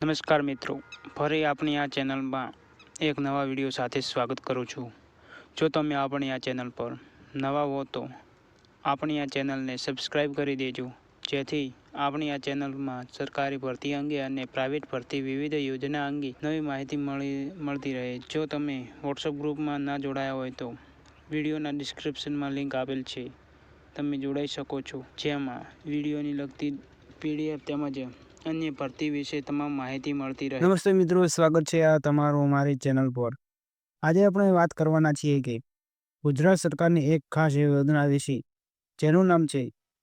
નમસ્કાર મિત્રો, ફરી આપણી આ ચેનલમાં એક નવા વિડીયો સાથે સ્વાગત કરું છું. જો તમે આપણી આ ચેનલ પર નવા હો તો આપણી આ ચેનલને સબસ્ક્રાઈબ કરી દેજો, જેથી આપણી આ ચેનલમાં સરકારી ભરતી અંગે અને પ્રાઇવેટ ભરતી વિવિધ યોજના અંગે નવી માહિતી મળતી રહે. જો તમે વોટ્સઅપ ગ્રુપમાં ના જોડાયા હોય તો વિડીયોના ડિસ્ક્રિપ્શનમાં લિંક આપેલ છે, તમે જોડાઈ શકો છો, જેમાં વિડીયોની લગતી પીડીએફ તેમજ અન્ય ભરતી વિશે તમામ માહિતી મળતી રહે. નમસ્તે મિત્રો, સ્વાગત છે આ તમારું અમારી ચેનલ પર. આજે આપણે વાત કરવાના છીએ કે ગુજરાત સરકારની એક ખાસ યોજના વિશે, જેનું નામ છે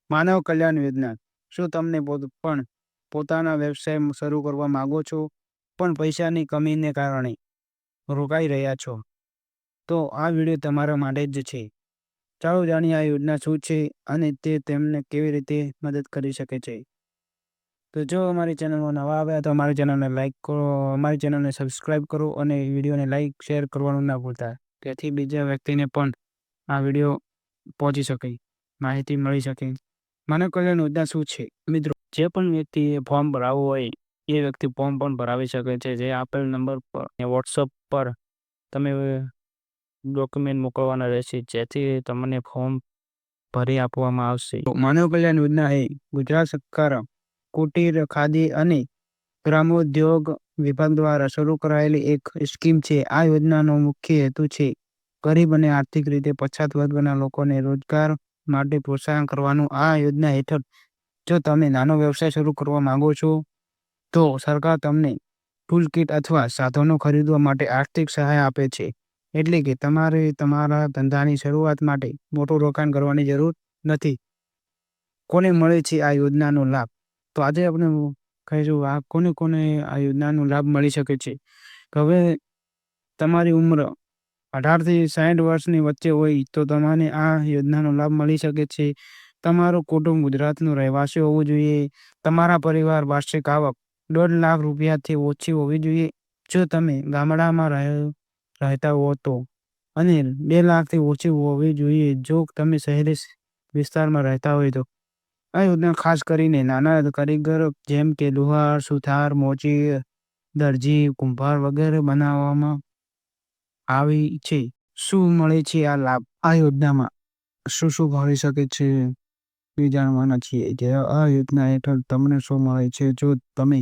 માનવ કલ્યાણ યોજના. શું તમને પણ પોતાના વ્યવસાય શરૂ કરવા માંગો છો, પણ પૈસાની કમીને કારણે રોકાઈ રહ્યા છો? તો આ વિડીયો તમારા માટે જ છે. ચાલો જાણીએ આ યોજના શું છે અને તે તેમને કેવી રીતે મદદ કરી શકે છે. તો જો અમારી ચેનલમાં નવા આવ્યા તો અમારી ચેનલને લાઈક કરો, અમારી ચેનલને સબસ્ક્રાઈબ કરો અને વિડીયોને લાઈક શેર કરવાનું ના ભૂલતા, તેથી બીજા વ્યક્તિને પણ આ વિડીયો પહોંચી શકે, માહિતી મળી શકે. માનવ કલ્યાણ યોજના શું છે? મિત્રો, જે પણ વ્યક્તિએ ફોર્મ ભરાવવું હોય એ વ્યક્તિ ફોર્મ પણ ભરાવી શકે છે. જે આપેલ નંબર પર વોટ્સઅપ પર તમે ડોક્યુમેન્ટ મોકલવાના રહેશે, જેથી તમને ફોર્મ ભરી આપવામાં આવશે. માનવ કલ્યાણ યોજના એ ગુજરાત સરકાર કુટીર, ખાદી અને ગ્રામોદ્યોગ વિભાગ દ્વારા શરૂ કરાયેલી એક સ્કીમ છે. આ યોજનાનો મુખ્ય હેતુ છે ગરીબ અને આર્થિક રીતે પછાત વર્ગના લોકોને રોજગાર માટે પ્રોત્સાહન કરવાનું. આ યોજના હેઠળ જો તમે નાનો વ્યવસાય શરૂ કરવા માંગો છો તો સરકાર તમને ટૂલ કિટ અથવા સાધનો ખરીદવા માટે આર્થિક સહાય આપે છે. એટલે કે તમારે તમારા ધંધાની શરૂઆત માટે મોટું રોકાણ કરવાની જરૂર નથી. કોને મળે છે આ યોજનાનો લાભ? તો આજે આપણે કહીશું આ કોને કોને આ યોજનાનો લાભ મળી શકે છે. હવે તમારી ઉંમર 18 થી 60 વર્ષની વચ્ચે હોય તો તમને આ યોજનાનો લાભ મળી શકે છે. તમારું કુટુંબ ગુજરાતનું રહેવાસી હોવું જોઈએ. તમારા પરિવાર વાર્ષિક આવક 1.5 લાખ રૂપિયાથી ઓછી હોવી જોઈએ. જો તમે ગામડામાં રહેતા હો તો, અને 2 લાખથી ઓછી હોવી જોઈએ જો તમે શહેરી વિસ્તારમાં રહેતા હોય તો. આ યોજના ખાસ કરીને નાના કારીગર જેમ કે લુહાર, સુથાર, મોચી, દરજી, કુંભાર વગેરે બનાવવામાં આવી છે. શું મળે છે આ લાભ? આ યોજનામાં શું શું મળી શકે છે એ જાણવાના છીએ. જે આ યોજના હેઠળ તમને શું મળે છે? જો તમે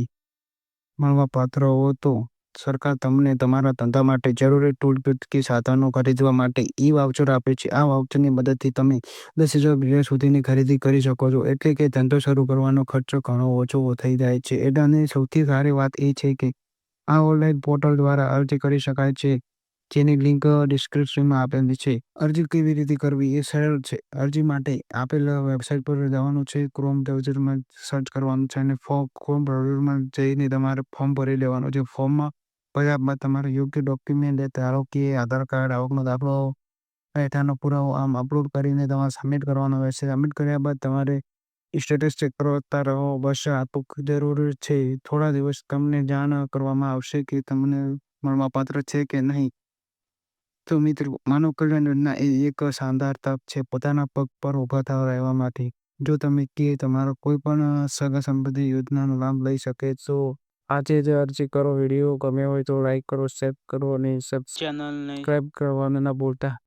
મળવા પાત્ર હો તો સરકાર તમને તમારા ધંધા માટે જરૂરી ટૂલ કિટ કે સાધનો ખરીદવા માટે વાઉચર આપે છે. આ વાઉચરની મદદથી તમે 10,000 રૂપિયા સુધીની ખરીદી કરી શકો છો. એટલે કે ધંધો શરૂ કરવાનો ખર્ચો ઘણો ઓછો થઈ જાય છે. અને સૌથી સારી વાત એ છે કે આ ઓનલાઈન પોર્ટલ દ્વારા અરજી કરી શકાય છે, જેની લિંક ડિસ્ક્રિપ્શનમાં આપેલી છે. અરજી કેવી રીતે કરવી એ સરળ છે. અરજી માટે આપેલ વેબસાઇટ પર જવાનું છે, ક્રોમ બ્રાઉઝરમાં સર્ચ કરવાનું છે અને ક્રોમ બ્રાઉઝરમાં જઈને તમારે ફોર્મ ભરી લેવાનું છે. ફોર્મમાં ભર્યા બાદ તમારે યોગ્ય ડોક્યુમેન્ટ, ધારો કે આધાર કાર્ડ, આવકનો દાખલો, રહેઠાણનો પુરાવો આમ અપલોડ કરીને તમારે સબમિટ કરવાનો રહેશે. સબમિટ કર્યા બાદ તમારે સ્ટેટસ ચેક કરતા રહો. બસ આટલું જરૂરી છે. થોડા દિવસ તમને જાણ કરવામાં આવશે કે તમને મળવાપાત્ર છે કે નહીં. તો મિત્રો, માનવ કલ્યાણ યોજના એ એક શાનદાર તક છે પોતાના પગ પર ઊભા રહેવા માટે. જો તમે કે તમારો કોઈ પણ સગા સંબંધી યોજનાનો લાભ લઈ શકે તો આજે જ અરજી કરો. વિડીયો ગમે હોય તો લાઈક કરો, શેર કરો અને ચેનલને સબસ્ક્રાઈબ કરવાનું ના ભૂલતા.